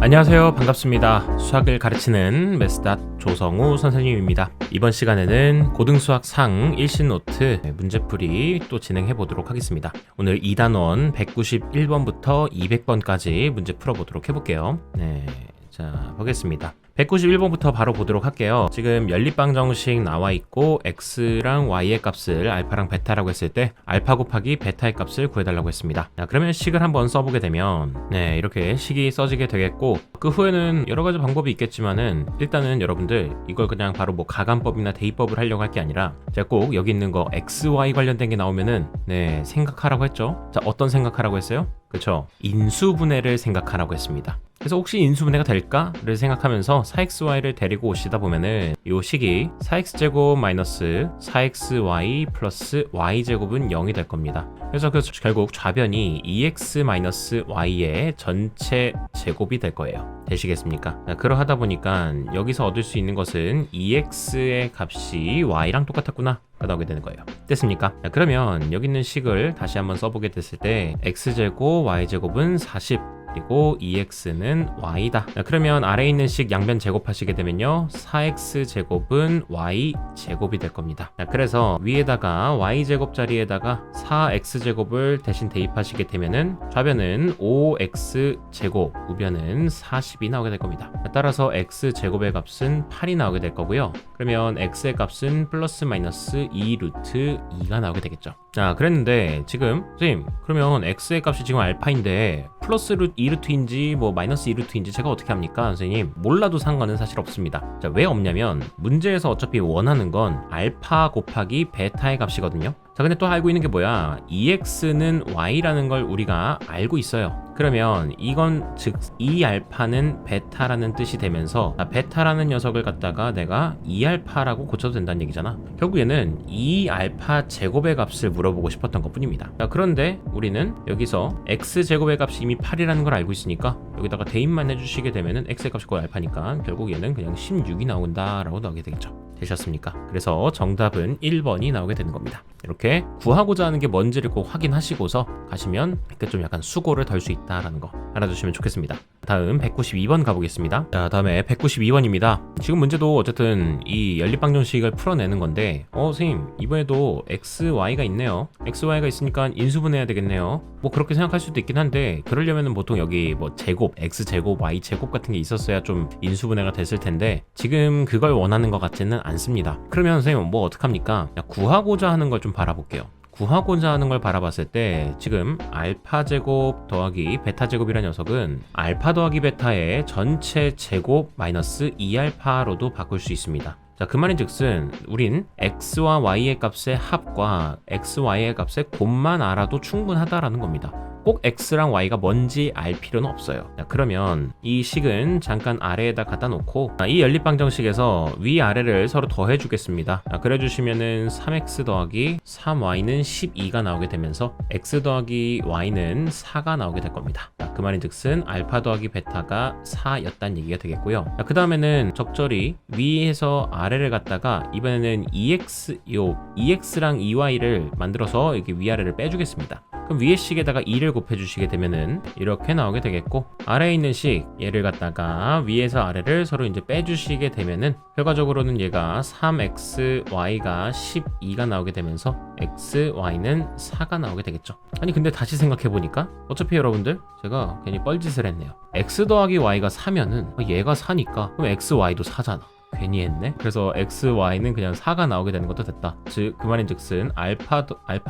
안녕하세요. 반갑습니다. 수학을 가르치는 메스닷 조성우 선생님입니다. 이번 시간에는 고등수학 상 1신 노트 문제풀이 또 진행해 보도록 하겠습니다. 오늘 2단원 191번부터 200번까지 문제 풀어보도록 해볼게요. 자, 보겠습니다. 191번부터 바로 보도록 할게요. 지금 연립방정식 나와 있고 x랑 y의 값을 알파랑 베타라고 했을 때 알파 곱하기 베타의 값을 구해달라고 했습니다. 자, 그러면 식을 한번 써보게 되면 이렇게 식이 써지게 되겠고, 그 후에는 여러 가지 방법이 있겠지만은 일단은 여러분들 이걸 그냥 바로 뭐 가간법이나 대입법을 하려고 할 게 아니라 제가 꼭 여기 있는 거 x, y 관련된 게 나오면은 생각하라고 했죠. 자, 어떤 생각하라고 했어요? 그쵸? 인수분해를 생각하라고 했습니다. 그래서 혹시 인수분해가 될까를 생각하면서 4xy를 데리고 오시다 보면은 이 식이 4x제곱 마이너스 4xy 플러스 y제곱은 0이 될 겁니다. 그래서 결국 좌변이 2x 마이너스 y의 전체 제곱이 될 거예요. 되시겠습니까? 그러하다 보니까 여기서 얻을 수 있는 것은 2x의 값이 y랑 똑같았구나 나오게 되는 거예요. 됐습니까? 그러면 여기 있는 식을 다시 한번 써보게 됐을 때 x제곱 y제곱은 40, 그리고 2x는 y다. 그러면 아래에 있는 식 양변 제곱하시게 되면요 4x제곱은 y제곱이 될 겁니다. 그래서 위에다가 y제곱 자리에다가 4x제곱을 대신 대입하시게 되면은 좌변은 5x제곱, 우변은 40이 나오게 될 겁니다. 따라서 x제곱의 값은 8이 나오게 될 거고요. 그러면 x의 값은 플러스 마이너스 2 루트 2가 나오게 되겠죠. 자, 그랬는데 지금 선생님, 그러면 x의 값이 지금 알파인데 플러스 2루트인지 뭐 마이너스 2루트인지 제가 어떻게 합니까? 선생님, 몰라도 상관은 사실 없습니다. 자, 왜 없냐면 문제에서 어차피 원하는 건 알파 곱하기 베타의 값이거든요. 자, 근데 또 알고 있는 게 뭐야? 2x는 y라는 걸 우리가 알고 있어요. 그러면 이건 즉 2알파는 베타라는 뜻이 되면서 베타라는 녀석을 갖다가 내가 2알파라고 고쳐도 된다는 얘기잖아. 결국에는 2알파 제곱의 값을 물어보고 싶었던 것 뿐입니다. 자, 그런데 우리는 여기서 x제곱의 값이 이미 8이라는 걸 알고 있으니까 여기다가 대입만 해주시게 되면은 x의 값이 곧 알파니까 결국 얘는 그냥 16이 나온다라고 나오게 되겠죠. 되셨습니까? 그래서 정답은 1번이 나오게 되는 겁니다. 이렇게 구하고자 하는 게 뭔지를 꼭 확인하시고서 가시면 이렇게 좀 약간 수고를 덜 수 있다라는 거 알아두시면 좋겠습니다. 다음 192번 가보겠습니다. 자, 다음에 192번입니다. 지금 문제도 어쨌든 이 연립방정식을 풀어내는 건데 선생님, 이번에도 x, y가 있네요. x, y가 있으니까 인수분해해야 되겠네요. 뭐 그렇게 생각할 수도 있긴 한데, 그러려면은 보통 여기 뭐 제곱, x제곱, y제곱 같은 게 있었어야 좀 인수분해가 됐을 텐데 지금 그걸 원하는 것 같지는 않습니다. 그러면 선생님 뭐 어떡합니까? 구하고자 하는 걸 좀 바라볼게요. 구하고자 하는 걸 바라봤을 때 지금 알파 제곱 더하기 베타 제곱이라는 녀석은 알파 더하기 베타의 전체 제곱 마이너스 2알파로도 바꿀 수 있습니다. 자, 그 말인 즉슨 우린 x와 y의 값의 합과 x, y의 값의 곱만 알아도 충분하다라는 겁니다. 꼭 x랑 y가 뭔지 알 필요는 없어요. 자, 그러면 이 식은 잠깐 아래에다 갖다 놓고 이 연립방정식에서 위아래를 서로 더해 주겠습니다. 그래 주시면은 3x 더하기 3y는 12가 나오게 되면서 x 더하기 y는 4가 나오게 될 겁니다. 자, 그 말인 즉슨 알파 더하기 베타가 4였다는 얘기가 되겠고요. 그 다음에는 적절히 위에서 아래를 갖다가 이번에는 2x랑 2y를 만들어서 이렇게 위아래를 빼주겠습니다. 그럼 위의 식에다가 2를 곱해주시게 되면은 이렇게 나오게 되겠고, 아래에 있는 식 얘를 갖다가 위에서 아래를 서로 이제 빼주시게 되면은 결과적으로는 얘가 3xy가 12가 나오게 되면서 xy는 4가 나오게 되겠죠. 아니 근데 다시 생각해보니까 어차피 여러분들 제가 괜히 뻘짓을 했네요. x 더하기 y가 4면은 얘가 4니까 그럼 xy도 4잖아. 괜히 했네. 그래서 xy는 그냥 4가 나오게 되는 것도 됐다. 즉 그 말인 즉슨 알파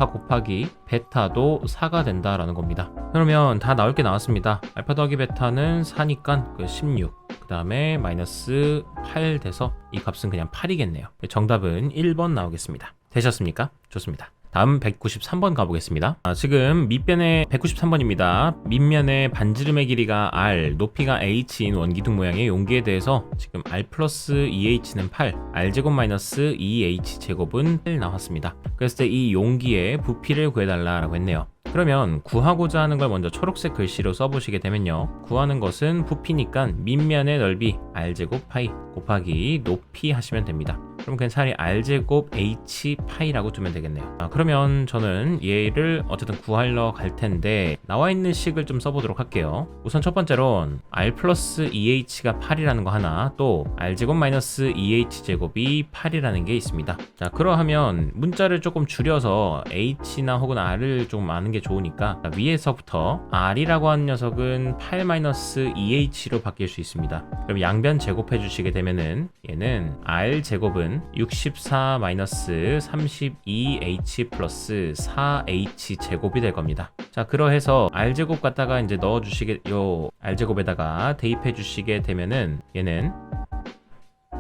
곱하기 베타도 4가 된다라는 겁니다. 그러면 다 나올 게 나왔습니다. 알파 더하기 베타는 4니까 16, 그 다음에 마이너스 8 돼서 이 값은 그냥 8이겠네요. 정답은 1번 나오겠습니다. 되셨습니까? 좋습니다. 다음 193번 가보겠습니다. 지금 밑변의 193번입니다. 밑면의 반지름의 길이가 r, 높이가 h인 원기둥 모양의 용기에 대해서 지금 r 플러스 2h는 8, r제곱 마이너스 2h제곱은 8 나왔습니다. 그랬을 때 이 용기의 부피를 구해달라고 했네요. 그러면 구하고자 하는 걸 먼저 초록색 글씨로 써보시게 되면요, 구하는 것은 부피니까 밑면의 넓이 r제곱 파이 곱하기 높이 하시면 됩니다. 그럼 그냥 차라리 r제곱 h 파이라고 두면 되겠네요. 그러면 저는 얘를 어쨌든 구하러 갈 텐데 나와 있는 식을 좀 써보도록 할게요. 우선 첫 번째론 r 플러스 2h가 8이라는 거 하나, 또 r제곱 마이너스 2h제곱이 8이라는 게 있습니다. 자, 그러하면 문자를 조금 줄여서 h나 혹은 r을 좀 아는 게 좋으니까 위에서부터 r이라고 하는 녀석은 8 마이너스 2h로 바뀔 수 있습니다. 그럼 양변 제곱해 주시게 되면은 얘는 r제곱은 64 마이너스 32h 플러스 4h 제곱이 될 겁니다. 자, 그러해서 r제곱 갖다가 이제 넣어 주시게, 요 r제곱에다가 대입해 주시게 되면은 얘는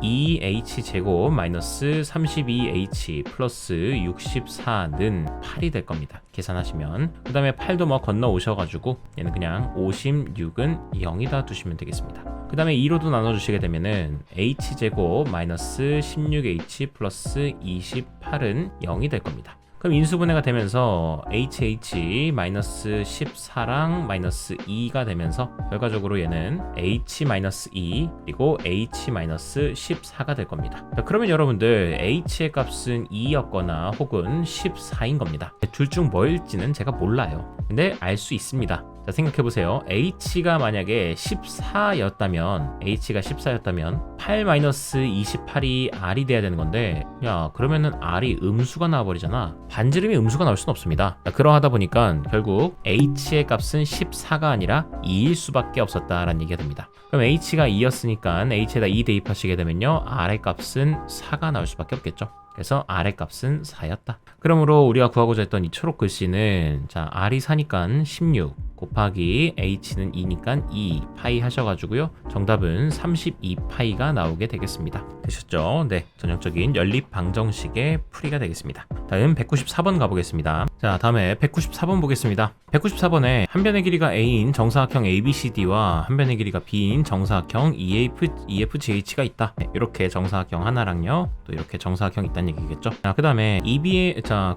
2h제곱 마이너스 32h 플러스 64는 8이 될 겁니다. 계산하시면. 그 다음에 8도 뭐 건너 오셔가지고 얘는 그냥 56은 0이다 두시면 되겠습니다. 그 다음에 2로도 나눠주시게 되면은 h제곱 마이너스 16h 플러스 28은 0이 될 겁니다. 그럼 인수분해가 되면서 마이너스 14랑 마이너스 2가 되면서 결과적으로 얘는 마이너스 2 그리고 마이너스 14가 될 겁니다. 자, 그러면 여러분들 h의 값은 2였거나 혹은 14인 겁니다. 둘 중 뭐일지는 제가 몰라요. 근데 알 수 있습니다. 자, 생각해보세요. h가 만약에 14였다면 8-28이 r이 돼야 되는 건데, 야, 그러면은 r이 음수가 나와버리잖아. 반지름이 음수가 나올 수는 없습니다. 자, 그러하다 보니까 결국 h의 값은 14가 아니라 2일 수밖에 없었다라는 얘기가 됩니다. 그럼 h가 2였으니까 h에다 2 대입하시게 되면요, r의 값은 4가 나올 수밖에 없겠죠. 그래서 r의 값은 4였다. 그러므로 우리가 구하고자 했던 이 초록 글씨는, 자, r이 4니까 16 곱하기 h는 2니까 2 파이 하셔가지고요, 정답은 32 파이가 나오게 되겠습니다. 되셨죠? 네, 전형적인 연립 방정식의 풀이가 되겠습니다. 다음 194번 가보겠습니다. 자, 다음에 194번 보겠습니다. 194번에 한 변의 길이가 a인 정사각형 ABCD와 한 변의 길이가 b인 정사각형 EFGH가 있다. 네, 이렇게 정사각형 하나랑요, 또 이렇게 정사각형이 있다는 얘기겠죠. 자, 그 다음에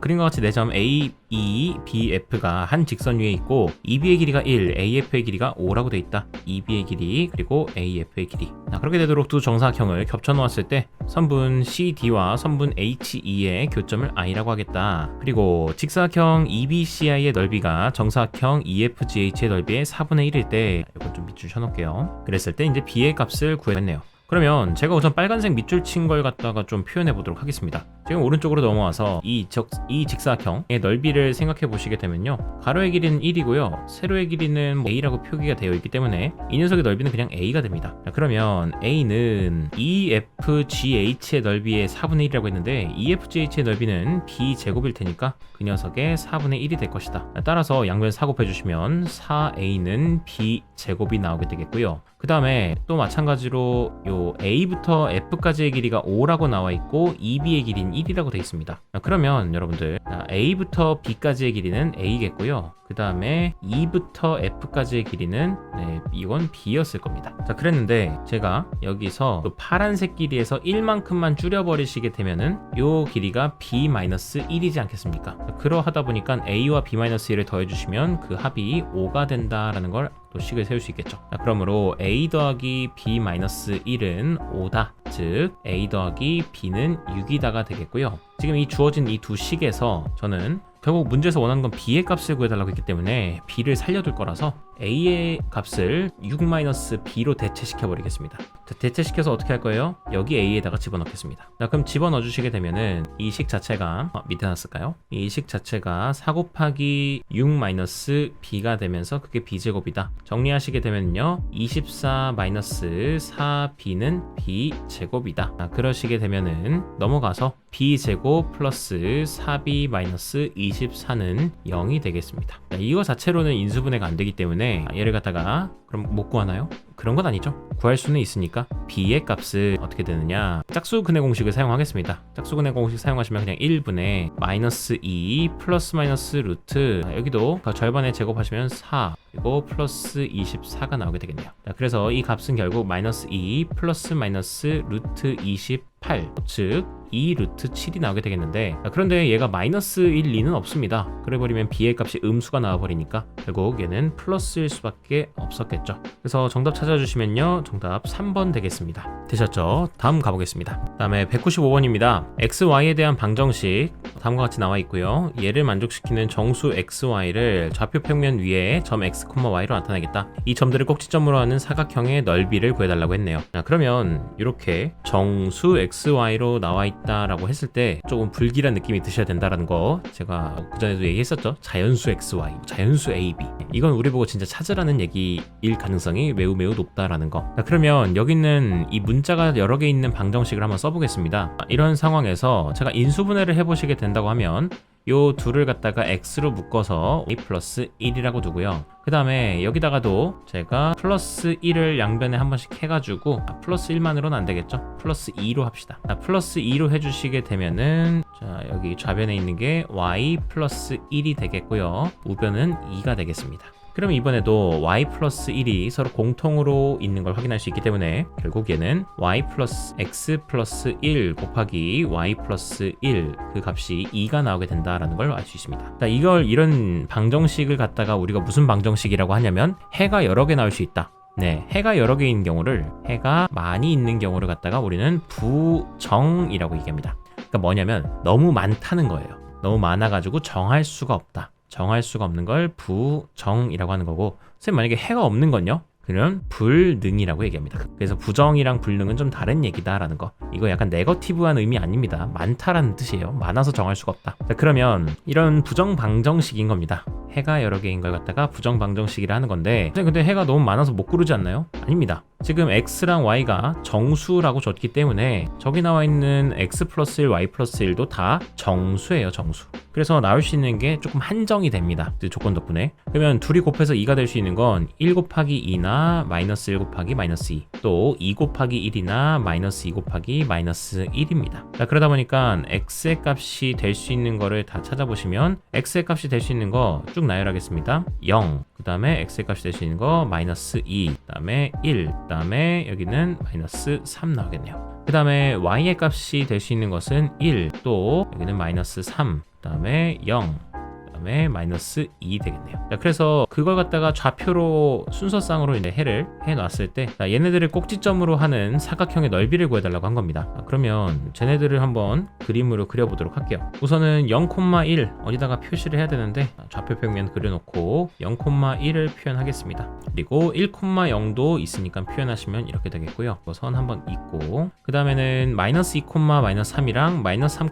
그림과 같이 4점 A, E, B, F가 한 직선 위에 있고 EB의 길이가 1, AF의 길이가 5라고 돼 있다. EB의 길이 그리고 AF의 길이. 자, 그렇게 되도록 두 정사각형을 겹쳐 놓았을 때 선분 CD와 선분 HE의 교점을 I라고 하겠다. 그리고 직사각형 EBCI의 넓이가 정사각형 EFGH의 넓이의 4분의 1일 때, 이건 좀 밑줄 쳐놓을게요. 그랬을 때 이제 B의 값을 구했네요. 그러면 제가 우선 빨간색 밑줄 친 걸 갖다가 좀 표현해 보도록 하겠습니다. 지금 오른쪽으로 넘어와서 이 직사각형의 넓이를 생각해 보시게 되면요, 가로의 길이는 1이고요 세로의 길이는 A라고 표기가 되어 있기 때문에 이 녀석의 넓이는 그냥 A가 됩니다. 자, 그러면 A는 EFGH의 넓이의 4분의 1이라고 했는데 EFGH의 넓이는 B제곱일 테니까 그 녀석의 4분의 1이 될 것이다. 따라서 양변 4 곱해주시면 4A는 B제곱이 나오게 되겠고요. 그 다음에 또 마찬가지로 요 A부터 F까지의 길이가 5라고 나와 있고 EB의 길이는 1이라고 되어 있습니다. 그러면 여러분들 A부터 B까지의 길이는 A겠고요. 그 다음에 E부터 F까지의 길이는, 네, 이건 B였을 겁니다. 자, 그랬는데 제가 여기서 그 파란색 길이에서 1만큼만 줄여버리시게 되면은 요 길이가 B-1이지 않겠습니까? 그러하다 보니까 A와 B-1을 더해주시면 그 합이 5가 된다라는 걸 또 식을 세울 수 있겠죠. 자, 그러므로 A 더하기 B-1은 5다. 즉 A 더하기 B는 6이다가 되겠고요. 지금 이 주어진 이 두 식에서 저는 결국 문제에서 원하는 건 B의 값을 구해달라고 했기 때문에 B를 살려둘 거라서 A의 값을 6-B로 대체시켜 버리겠습니다. 대체시켜서 어떻게 할 거예요? 여기 A에다가 집어넣겠습니다. 자, 그럼 집어넣어 주시게 되면은 이 식 자체가 밑에 놨을까요? 이 식 자체가 4 곱하기 6-B가 되면서 그게 B제곱이다. 정리하시게 되면요, 24-4B는 B제곱이다. 자, 그러시게 되면은 넘어가서 B제곱 플러스 4B-24는 0이 되겠습니다. 자, 이거 자체로는 인수분해가 안 되기 때문에 얘를 갖다가 그럼 못 구하나요? 그런 건 아니죠. 구할 수는 있으니까 B의 값을 어떻게 되느냐, 짝수근해 공식을 사용하겠습니다. 짝수근해 공식 사용하시면 그냥 1분의 마이너스 2 플러스 마이너스 루트, 여기도 절반에 제곱하시면 4 그리고 플러스 24가 나오게 되겠네요. 자, 그래서 이 값은 결국 마이너스 2 플러스 마이너스 루트 24 8, 즉 2 루트 7이 나오게 되겠는데, 그런데 얘가 마이너스 1, 2는 없습니다. 그래버리면 b의 값이 음수가 나와버리니까 결국 얘는 플러스일 수밖에 없었겠죠. 그래서 정답 찾아주시면요, 정답 3번 되겠습니다. 되셨죠? 다음 가보겠습니다. 다음에 195번입니다. x, y에 대한 방정식 다음과 같이 나와 있고요. 얘를 만족시키는 정수 x, y를 좌표 평면 위에 점 x, y로 나타내겠다. 이 점들을 꼭지점으로 하는 사각형의 넓이를 구해달라고 했네요. 그러면 이렇게 정수 x, y로 나와 있다라고 했을 때 조금 불길한 느낌이 드셔야 된다라는 거 제가 그전에도 얘기했었죠. 자연수 xy, 자연수 ab, 이건 우리 보고 진짜 찾으라는 얘기일 가능성이 매우 높다라는 거. 그러면 여기 있는 이 문자가 여러 개 있는 방정식을 한번 써보겠습니다. 이런 상황에서 제가 인수분해를 해보시게 된다고 하면 요 둘을 갖다가 x로 묶어서 a 플러스 1이라고 두고요. 그 다음에 여기다가도 제가 플러스 1을 양변에 한 번씩 해가지고 플러스 1만으로는 안 되겠죠? 플러스 2로 합시다. 플러스 2로 해주시게 되면은 자, 여기 좌변에 있는 게 y 플러스 1이 되겠고요. 우변은 2가 되겠습니다. 그럼 이번에도 y 플러스 1이 서로 공통으로 있는 걸 확인할 수 있기 때문에 결국 얘는 y 플러스 x 플러스 1 곱하기 y 플러스 1 그 값이 2가 나오게 된다라는 걸 알 수 있습니다. 자, 이런 방정식을 갖다가 우리가 무슨 방정식이라고 하냐면 해가 여러 개 나올 수 있다. 네, 해가 여러 개인 경우를, 해가 많이 있는 경우를 갖다가 우리는 부정이라고 얘기합니다. 그러니까 뭐냐면 너무 많다는 거예요. 너무 많아가지고 정할 수가 없다. 정할 수가 없는 걸 부정이라고 하는 거고, 선생님 만약에 해가 없는 건요? 그러면 불능이라고 얘기합니다. 그래서 부정이랑 불능은 좀 다른 얘기다라는 거. 이거 약간 네거티브한 의미 아닙니다. 많다라는 뜻이에요. 많아서 정할 수가 없다. 자, 그러면 이런 부정 방정식인 겁니다. 해가 여러 개인 걸 갖다가 부정 방정식이라 하는 건데, 근데 해가 너무 많아서 못 고르지 않나요? 아닙니다. 지금 x랑 y가 정수라고 줬기 때문에 저기 나와 있는 x 플러스 1, y 플러스 1도 다 정수예요, 정수. 그래서 나올 수 있는 게 조금 한정이 됩니다. 그 조건 덕분에. 그러면 둘이 곱해서 2가 될 수 있는 건 1 곱하기 2나 마이너스 1 곱하기 마이너스 2, 또 2 곱하기 1이나 마이너스 2 곱하기 마이너스 1입니다. 자, 그러다 보니까 x의 값이 될 수 있는 거를 다 찾아보시면 x의 값이 될 수 있는 거 쭉 나열하겠습니다. 0, 그 다음에 x의 값이 될 수 있는 거 마이너스 2, 그 다음에 1, 그 다음에 여기는 마이너스 3 나오겠네요. 그 다음에 y의 값이 될 수 있는 것은 1, 또 여기는 마이너스 3, 그 다음에 0, 그 다음에 마이너스 2 되겠네요. 자, 그래서 그걸 갖다가 좌표로 순서상으로 이제 해를 해놨을 때, 자, 얘네들을 꼭지점으로 하는 사각형의 넓이를 구해달라고 한 겁니다. 자, 그러면 쟤네들을 한번 그림으로 그려보도록 할게요. 우선은 0,1 어디다가 표시를 해야 되는데, 좌표 평면 그려놓고 0,1을 표현하겠습니다. 그리고 1,0도 있으니까 표현하시면 이렇게 되겠고요. 선 한번 잇고, 그 다음에는 마이너스 2, 마이너스 3이랑 마이너스 3,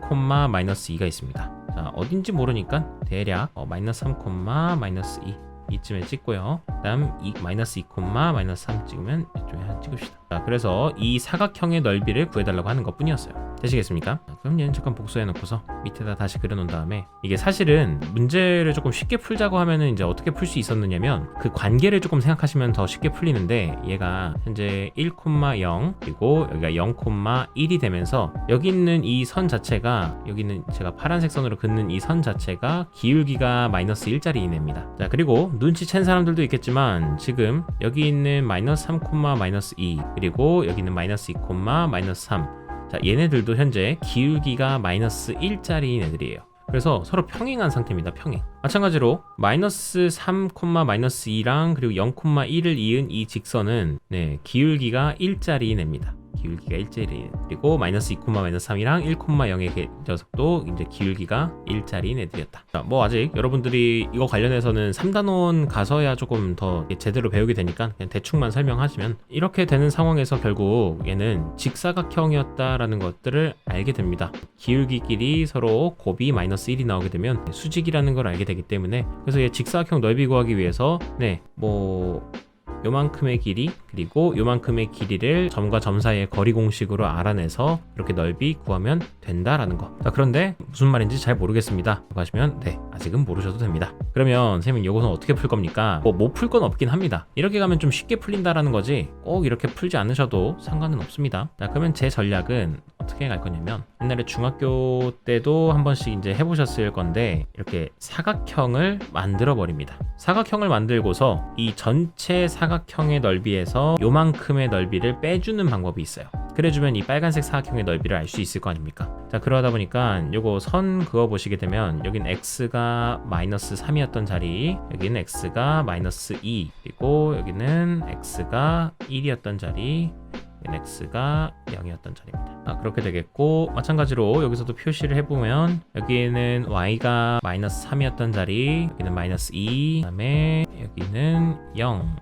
마이너스 2가 있습니다. 자, 어딘지 모르니까 대략 마이너스 3, 마이너스 2 이쯤에 찍고요. 그 다음 마이너스 2, 마이너스 3 찍으면 이쪽에 하나 찍읍시다. 자, 그래서 이 사각형의 넓이를 구해달라고 하는 것 뿐이었어요. 되시겠습니까? 자, 그럼 얘는 잠깐 복사해 놓고서 밑에다 다시 그려놓은 다음에, 이게 사실은 문제를 조금 쉽게 풀자고 하면은 이제 어떻게 풀 수 있었느냐면 그 관계를 조금 생각하시면 더 쉽게 풀리는데, 얘가 현재 1,0 그리고 여기가 0,1이 되면서 여기 있는 이 선 자체가, 여기는 제가 파란색 선으로 긋는 이 선 자체가 기울기가 마이너스 1짜리입니다. 자, 그리고 눈치챈 사람들도 있겠지만 지금 여기 있는 마이너스 3, 마이너스 2, 그리고 여기는 마이너스 2, 마이너스 3, 자, 얘네들도 현재 기울기가 마이너스 1짜리인 애들이에요. 그래서 서로 평행한 상태입니다. 평행. 마찬가지로 마이너스 3, 마이너스 2랑 그리고 0,1을 이은 이 직선은 기울기가 1짜리인 애입니다. 기울기가 1짜리. 그리고 마이너스 2, 마이너스 3이랑 1,0의 녀석도 이제 기울기가 1짜리인 애들이었다. 자, 뭐 아직 여러분들이 이거 관련해서는 3단원 가서야 조금 더 제대로 배우게 되니까 그냥 대충만 설명하시면, 이렇게 되는 상황에서 결국 얘는 직사각형이었다라는 것들을 알게 됩니다. 기울기끼리 서로 곱이 마이너스 1이 나오게 되면 수직이라는 걸 알게 되기 때문에, 그래서 얘 직사각형 넓이 구하기 위해서 요만큼의 길이 그리고 요만큼의 길이를 점과 점 사이의 거리 공식으로 알아내서 이렇게 넓이 구하면 된다라는 거. 자, 그런데 무슨 말인지 잘 모르겠습니다 하시면 아직은 모르셔도 됩니다. 그러면 선생님 이것은 어떻게 풀 겁니까? 못 풀 건 없긴 합니다. 이렇게 가면 좀 쉽게 풀린다라는 거지 꼭 이렇게 풀지 않으셔도 상관은 없습니다. 자, 그러면 제 전략은 어떻게 갈 거냐면, 옛날에 중학교 때도 한 번씩 이제 해보셨을 건데, 이렇게 사각형을 만들어 버립니다. 사각형을 만들고서 이 전체 사각형의 넓이에서 요만큼의 넓이를 빼주는 방법이 있어요. 그래주면 이 빨간색 사각형의 넓이를 알 수 있을 거 아닙니까? 자, 그러다 보니까 요거 선 그어 보시게 되면 여긴 x가 마이너스 3이었던 자리, 여기는 x가 마이너스 2, 그리고 여기는 x가 1이었던 자리, x가 0이었던 자리입니다. 그렇게 되겠고, 마찬가지로 여기서도 표시를 해보면 여기는 y가 마이너스 3이었던 자리, 여기는 마이너스 2, 그 다음에 여기는 0,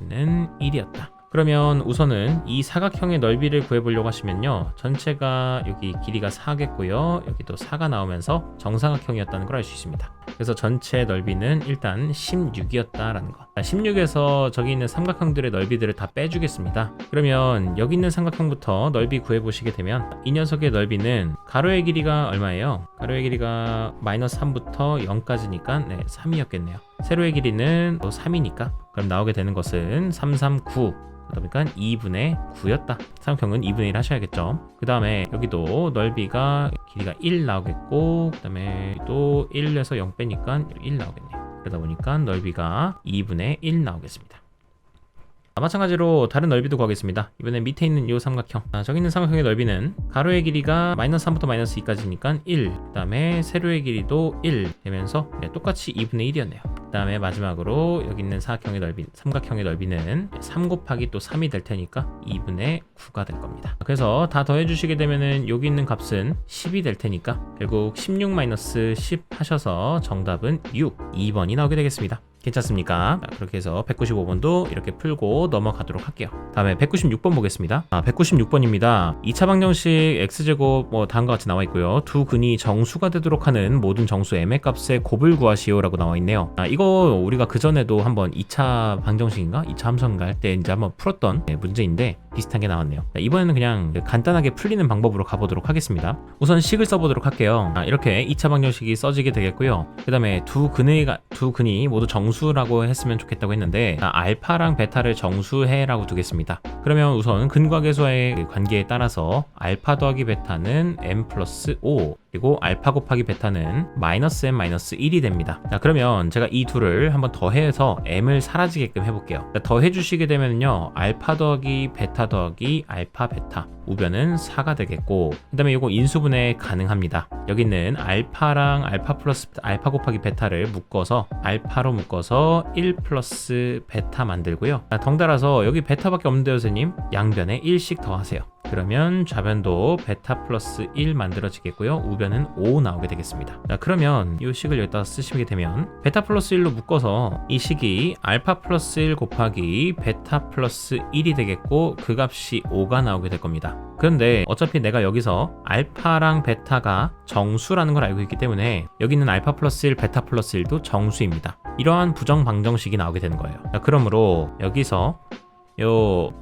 여기는 1이었다. 그러면 우선은 이 사각형의 넓이를 구해보려고 하시면요, 전체가 여기 길이가 4겠고요, 여기도 4가 나오면서 정사각형이었다는 걸 알 수 있습니다. 그래서 전체 넓이는 일단 16이었다라는 거. 16에서 저기 있는 삼각형들의 넓이들을 다 빼주겠습니다. 그러면 여기 있는 삼각형부터 넓이 구해보시게 되면 이 녀석의 넓이는 가로의 길이가 얼마예요? 가로의 길이가 마이너스 3부터 0까지니까 3이었겠네요. 세로의 길이는 또 3이니까 그럼 나오게 되는 것은 339, 그러니까 2분의 9였다. 삼각형은 2분의 1 하셔야겠죠. 그 다음에 여기도 넓이가 길이가 1 나오겠고, 그 다음에 또 1에서 0 빼니까 1 나오겠네요. 그러다 보니까 넓이가 2분의 1 나오겠습니다. 마찬가지로 다른 넓이도 구하겠습니다. 이번엔 밑에 있는 이 삼각형, 저기 있는 삼각형의 넓이는 가로의 길이가 마이너스 3부터 마이너스 2까지니까 1, 그 다음에 세로의 길이도 1 되면서 똑같이 2분의 1이었네요. 그 다음에 마지막으로 여기 있는 사각형의 넓이, 삼각형의 넓이는 3 곱하기 또 3이 될 테니까 2분의 9가 될 겁니다. 그래서 다 더해 주시게 되면은 여기 있는 값은 10이 될 테니까 결국 16-10 하셔서 정답은 6, 2번이 나오게 되겠습니다. 괜찮습니까? 자, 그렇게 해서 195번도 이렇게 풀고 넘어가도록 할게요. 다음에 196번 보겠습니다. 196번입니다. 2차 방정식 x제곱 다음과 같이 나와 있고요. 두 근이 정수가 되도록 하는 모든 정수 m의 값의 곱을 구하시오라고 나와 있네요. 이거 우리가 그전에도 한번 2차 방정식인가? 2차 함수인가 할 때 이제 한번 풀었던 문제인데 비슷한 게 나왔네요. 자, 이번에는 그냥 간단하게 풀리는 방법으로 가보도록 하겠습니다. 우선 식을 써보도록 할게요. 이렇게 2차 방정식이 써지게 되겠고요. 그 다음에 두 근이 모두 정수라고 했으면 좋겠다고 했는데 알파랑 베타를 정수해라고 두겠습니다. 그러면 우선 근과 계수와의 관계에 따라서 알파 더하기 베타는 m 플러스 5, 그리고 알파 곱하기 베타는 마이너스 m 마이너스 1이 됩니다. 자, 그러면 제가 이 둘을 한번 더해서 m을 사라지게끔 해볼게요. 자, 더해 주시게 되면요, 알파 더하기 베타 더하기 알파 베타 우변은 4가 되겠고, 그 다음에 이거 인수분해 가능합니다. 여기는 알파랑 알파 플러스 알파 곱하기 베타를 묶어서 알파로 묶어서 1 플러스 베타 만들고요. 자, 덩달아서 여기 베타밖에 없는데요 선생님, 양변에 1씩 더하세요. 그러면 좌변도 베타 플러스 1 만들어지겠고요. 우변은 5 나오게 되겠습니다. 자, 그러면 이 식을 여기다 쓰시게 되면 베타 플러스 1로 묶어서 이 식이 알파 플러스 1 곱하기 베타 플러스 1이 되겠고, 그 값이 5가 나오게 될 겁니다. 그런데 어차피 내가 여기서 알파랑 베타가 정수라는 걸 알고 있기 때문에 여기 있는 알파 플러스 1, 베타 플러스 1도 정수입니다. 이러한 부정 방정식이 나오게 되는 거예요. 자, 그러므로 여기서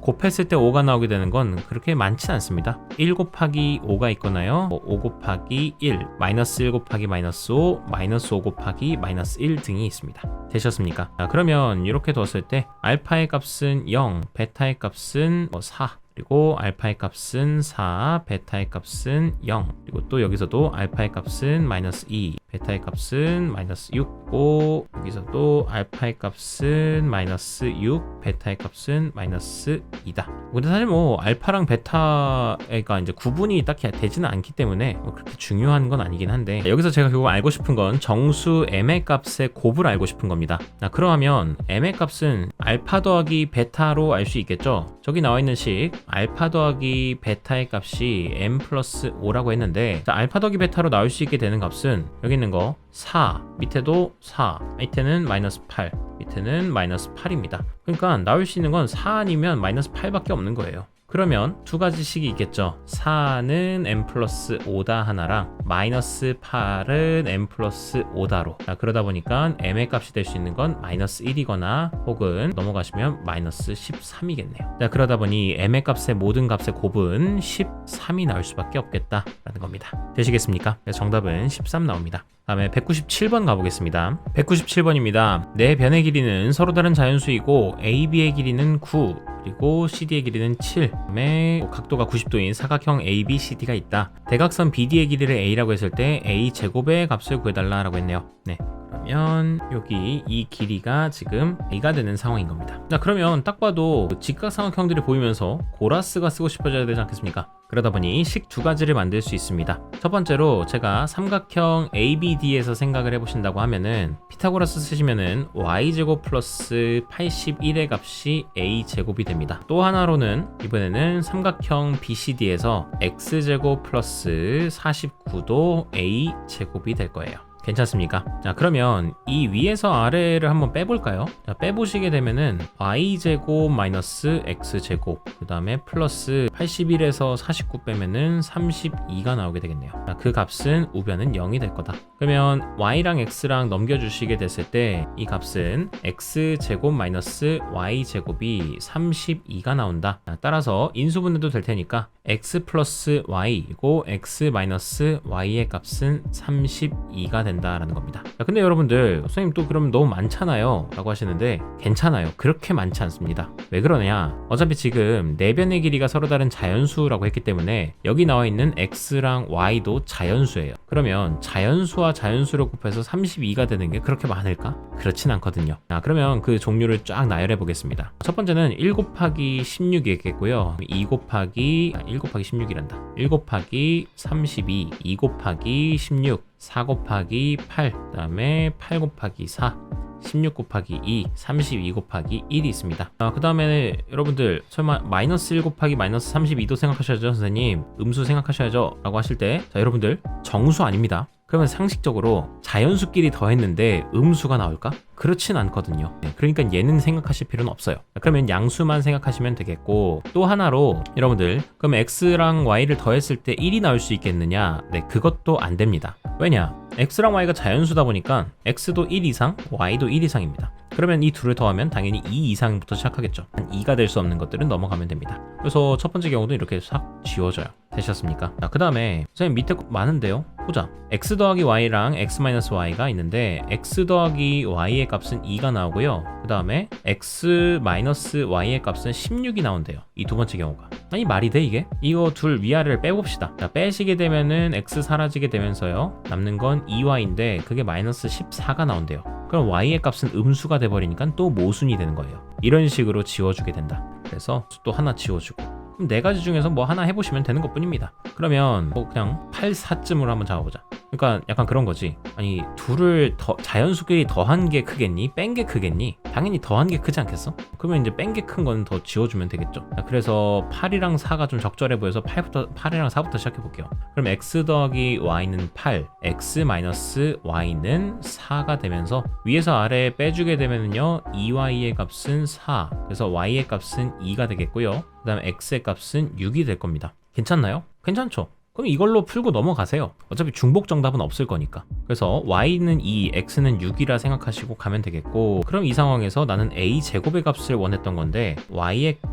곱했을 때 5가 나오게 되는 건 그렇게 많진 않습니다. 1 곱하기 5가 있거나요, 5 곱하기 1, 마이너스 1 곱하기 마이너스 5, 마이너스 5 곱하기 마이너스 1 등이 있습니다. 되셨습니까? 자, 그러면 이렇게 뒀을 때 알파의 값은 0, 베타의 값은 4, 그리고 알파의 값은 4, 베타의 값은 0, 그리고 또 여기서도 알파의 값은 마이너스 2, 베타의 값은 마이너스 6, 고 여기서도 알파의 값은 마이너스 6, 베타의 값은 마이너스 2다. 근데 사실 알파랑 베타가 이제 구분이 딱히 되지는 않기 때문에 그렇게 중요한 건 아니긴 한데, 여기서 제가 결국 알고 싶은 건 정수 m의 값의 곱을 알고 싶은 겁니다. 그러면 m의 값은 알파 더하기 베타로 알 수 있겠죠. 저기 나와 있는 식 알파 더하기 베타의 값이 m 플러스 5라고 했는데, 자, 알파 더하기 베타로 나올 수 있게 되는 값은 여기 있는 거 4, 밑에도 4, 밑에는 마이너스 8, 밑에는 마이너스 8입니다. 그러니까 나올 수 있는 건 4 아니면 마이너스 8밖에 없는 거예요. 그러면 두 가지 식이 있겠죠. 4는 m 플러스 5다 하나랑 마이너스 8은 m 플러스 5다로. 그러다 보니까 m의 값이 될 수 있는 건 마이너스 1이거나 혹은 넘어가시면 마이너스 13이겠네요. 자, 그러다 보니 m의 값의 모든 값의 곱은 13이 나올 수밖에 없겠다라는 겁니다. 되시겠습니까? 정답은 13 나옵니다. 다음에 197번 가보겠습니다. 197번입니다. 네 변의 길이는 서로 다른 자연수이고 AB의 길이는 9, 그리고 CD의 길이는 7, 그다음에 각도가 90도인 사각형 ABCD가 있다. 대각선 BD의 길이를 A라고 했을 때 A 제곱의 값을 구해달라고 했네요. 네, 그러면 여기 이 길이가 지금 a가 되는 상황인 겁니다. 자, 그러면 딱 봐도 직각삼각형들이 보이면서 고라스가 쓰고 싶어져야 되지 않겠습니까? 그러다 보니 식 두 가지를 만들 수 있습니다. 첫 번째로 제가 삼각형 ABD에서 생각을 해보신다고 하면은 피타고라스 쓰시면은 y제곱 플러스 81의 값이 a제곱이 됩니다. 또 하나로는 이번에는 삼각형 BCD에서 x제곱 플러스 49도 a제곱이 될 거예요. 괜찮습니까? 자, 그러면 이 위에서 아래를 한번 빼볼까요? 자, 빼보시게 되면은 y제곱 마이너스 x제곱 그 다음에 플러스 81에서 49 빼면은 32가 나오게 되겠네요. 자, 그 값은 우변은 0이 될 거다. 그러면 y랑 x랑 넘겨주시게 됐을 때 이 값은 x제곱 마이너스 y제곱이 32가 나온다. 자, 따라서 인수분해도 될 테니까 x 플러스 y이고 x 마이너스 y의 값은 32가 된다라는 겁니다. 자, 근데 여러분들 선생님 또 그러면 너무 많잖아요 라고 하시는데 괜찮아요. 그렇게 많지 않습니다. 왜 그러냐? 어차피 지금 내변의 길이가 서로 다른 자연수라고 했기 때문에 여기 나와 있는 x랑 y도 자연수예요. 그러면 자연수와 자연수를 곱해서 32가 되는 게 그렇게 많을까? 그렇진 않거든요. 자, 그러면 그 종류를 쫙 나열해 보겠습니다. 첫 번째는 1 곱하기 16이겠고요. 1 곱하기 16이란다. 1 곱하기 32, 2 곱하기 16, 4 곱하기 8, 그 다음에 8 곱하기 4, 16 곱하기 2, 32 곱하기 1이 있습니다. 그 다음에 여러분들 설마 마이너스 1 곱하기 마이너스 32도 생각하셔야죠. 선생님 음수 생각하셔야죠 라고 하실 때, 자, 여러분들 정수 아닙니다. 그러면 상식적으로 자연수끼리 더했는데 음수가 나올까? 그렇진 않거든요. 그러니까 얘는 생각하실 필요는 없어요. 그러면 양수만 생각하시면 되겠고, 또 하나로 여러분들 그럼 x랑 y를 더했을 때 1이 나올 수 있겠느냐? 네, 그것도 안 됩니다. 왜냐? x랑 y가 자연수다 보니까 x도 1 이상, y도 1 이상입니다. 그러면 이 둘을 더하면 당연히 2 이상부터 시작하겠죠. 한 2가 될 수 없는 것들은 넘어가면 됩니다. 그래서 첫 번째 경우도 이렇게 싹 지워져요. 되셨습니까? 자, 그 다음에 선생님 밑에 거 많은데요? 보자. x 더하기 y랑 x 마이너스 y가 있는데 x 더하기 y의 값은 2가 나오고요. 그 다음에 x 마이너스 y의 값은 16이 나온대요. 이 두 번째 경우가. 아니 말이 돼 이게? 이거 둘 위아래를 빼봅시다. 자, 빼시게 되면은 x 사라지게 되면서요. 남는 건 2y인데 그게 마이너스 14가 나온대요. 그럼 y의 값은 음수가 돼버리니까 또 모순이 되는 거예요. 이런 식으로 지워주게 된다. 그래서 또 하나 지워주고. 그럼 네 가지 중에서 뭐 하나 해보시면 되는 것 뿐입니다. 그러면 뭐 그냥 8, 4쯤으로 한번 잡아보자. 그러니까 약간 그런 거지. 아니 둘을 자연수끼리 더한 게 크겠니? 뺀 게 크겠니? 당연히 더한 게 크지 않겠어? 그러면 이제 뺀 게 큰 거는 더 지워주면 되겠죠. 자, 그래서 8이랑 4가 좀 적절해 보여서 8이랑 4부터 시작해 볼게요. 그럼 x 더하기 y는 8, x 마이너스 y는 4가 되면서 위에서 아래에 빼주게 되면요 2y의 값은 4, 그래서 y의 값은 2가 되겠고요. 그 다음에 x의 값은 6이 될 겁니다. 괜찮나요? 괜찮죠? 그럼 이걸로 풀고 넘어가세요. 어차피 중복 정답은 없을 거니까. 그래서 y는 2, x는 6이라 생각하시고 가면 되겠고, 그럼 이 상황에서 나는 a 제곱의 값을 원했던 건데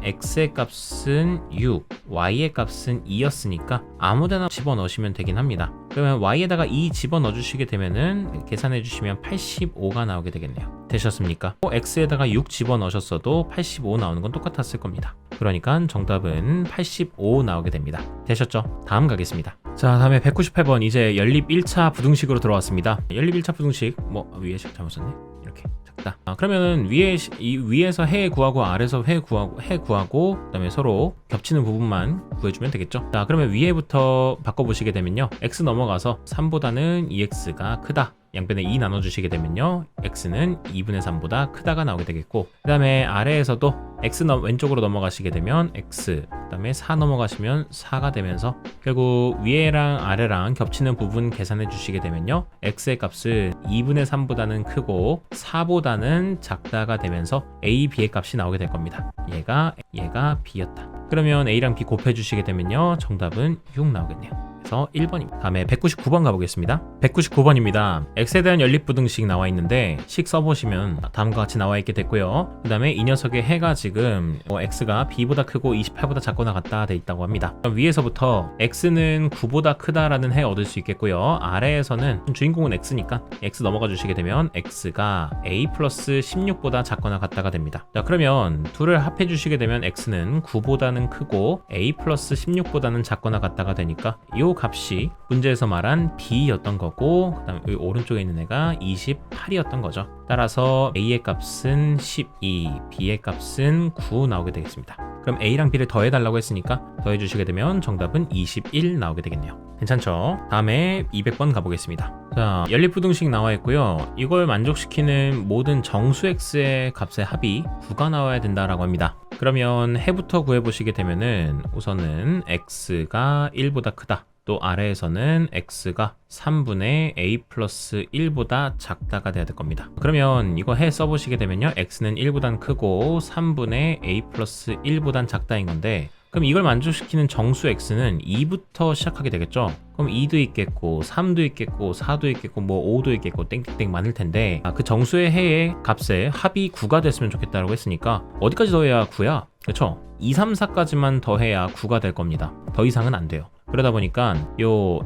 x의 값은 6, y의 값은 2였으니까 아무데나 집어넣으시면 되긴 합니다. 그러면 y에다가 2 집어넣어 주시게 되면은 계산해 주시면 85가 나오게 되겠네요. 되셨습니까? x에다가 6 집어넣으셨어도 85 나오는 건 똑같았을 겁니다. 그러니까 정답은 85 나오게 됩니다. 되셨죠? 다음 가겠습니다. 자, 다음에 198번 이제 연립 1차 부등식으로 들어왔습니다. 연립 1차 부등식 위에식 잘못 썼네. 이렇게 작다. 그러면은 위에서 해 구하고 아래에서 해 구하고 그다음에 서로 겹치는 부분만 구해주면 되겠죠. 자, 그러면 위에부터 바꿔보시게 되면요 x 넘어가서 3보다는 2x가 크다. 양변에 2 나눠주시게 되면요 x는 2분의 3보다 크다가 나오게 되겠고, 그 다음에 아래에서도 x 왼쪽으로 넘어가시게 되면 x, 그 다음에 4 넘어가시면 4가 되면서 결국 위에랑 아래랑 겹치는 부분 계산해 주시게 되면요 x의 값은 2분의 3보다는 크고 4보다는 작다가 되면서 a, b의 값이 나오게 될 겁니다. 얘가 b였다. 그러면 a랑 b 곱해 주시게 되면요 정답은 6 나오겠네요. 그래서 1번입니다. 다음에 199번 가보겠습니다. 199번입니다. x에 대한 연립부등식 나와 있는데 식 써보시면 다음과 같이 나와 있게 됐고요. 그 다음에 이 녀석의 해가 지금 x가 b보다 크고 28보다 작거나 같다 돼 있다고 합니다. 그럼 위에서부터 x는 9보다 크다라는 해 얻을 수 있겠고요. 아래에서는 주인공은 x니까 x 넘어가 주시게 되면 x가 a 플러스 16보다 작거나 같다가 됩니다. 자, 그러면 둘을 합해 주시게 되면 x는 9보다는 크고 a 플러스 16보다는 작거나 같다가 되니까 이 값이 문제에서 말한 b였던 거고, 그 다음에 여기 오른쪽에 있는 애가 28이었던 거죠. 따라서 a의 값은 12, b의 값은 9 나오게 되겠습니다. 그럼 a랑 b를 더해달라고 했으니까 더해주시게 되면 정답은 21 나오게 되겠네요. 괜찮죠? 다음에 200번 가보겠습니다. 자, 연립부등식 나와 있고요. 이걸 만족시키는 모든 정수 x의 값의 합이 9가 나와야 된다라고 합니다. 그러면 해부터 구해보시게 되면은 우선은 x가 1보다 크다. 또 아래에서는 x가 3분의 a 플러스 1보다 작다가 돼야 될 겁니다. 그러면 이거 해 써보시게 되면요. x는 1보단 크고 3분의 a 플러스 1보단 작다인 건데, 그럼 이걸 만족시키는 정수 x는 2부터 시작하게 되겠죠. 그럼 2도 있겠고 3도 있겠고 4도 있겠고 뭐 5도 있겠고 땡땡땡 많을 텐데, 그 정수의 해의 값의 합이 9가 됐으면 좋겠다라고 했으니까 어디까지 더해야 9야? 그렇죠? 2, 3, 4까지만 더해야 9가 될 겁니다. 더 이상은 안 돼요. 그러다 보니까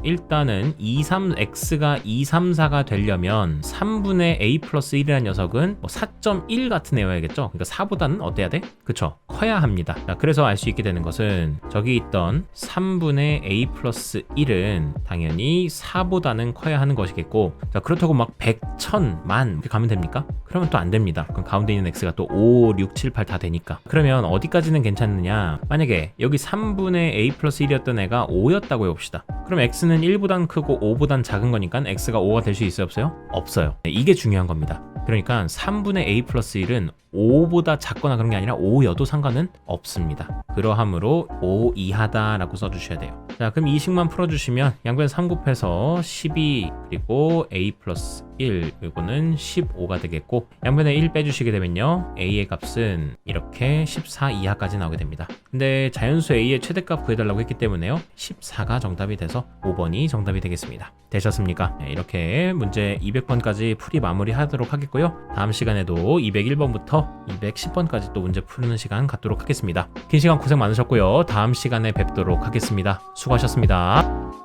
일단은 x가 2, 3, 4가 되려면 3분의 a 플러스 1이라는 녀석은 4.1 같은 애여야겠죠. 그러니까 4보다는 어때야 돼? 그쵸? 커야 합니다. 자, 그래서 알 수 있게 되는 것은 저기 있던 3분의 a 플러스 1은 당연히 4보다는 커야 하는 것이겠고, 자, 그렇다고 막 100, 1000, 만 이렇게 가면 됩니까? 그러면 또 안 됩니다. 그럼 가운데 있는 x가 또 5, 6, 7, 8 다 되니까. 그러면 어디까지는 괜찮느냐? 만약에 여기 3분의 a 플러스 1이었던 애가 5였다고 해봅시다. 그럼 x는 1보단 크고 5보단 작은 거니까 x가 5가 될 수 있어요? 없어요? 없어요. 네, 이게 중요한 겁니다. 그러니까 3분의 a 플러스 1은 5보다 작거나 그런 게 아니라 5여도 상관은 없습니다. 그러하므로 5 이하다 라고 써주셔야 돼요. 자, 그럼 이 식만 풀어주시면 양변 3 곱해서 12 그리고 a 플러스 1 이거는 15가 되겠고, 양변에 1 빼주시게 되면요 a의 값은 이렇게 14 이하까지 나오게 됩니다. 근데 자연수 a의 최대값 구해달라고 했기 때문에요 14가 정답이 돼서 5번이 정답이 되겠습니다. 되셨습니까? 네, 이렇게 문제 200번까지 풀이 마무리하도록 하겠고요. 다음 시간에도 201번부터 210번까지 또 문제 푸는 시간 갖도록 하겠습니다. 긴 시간 고생 많으셨고요. 다음 시간에 뵙도록 하겠습니다. 수고하셨습니다.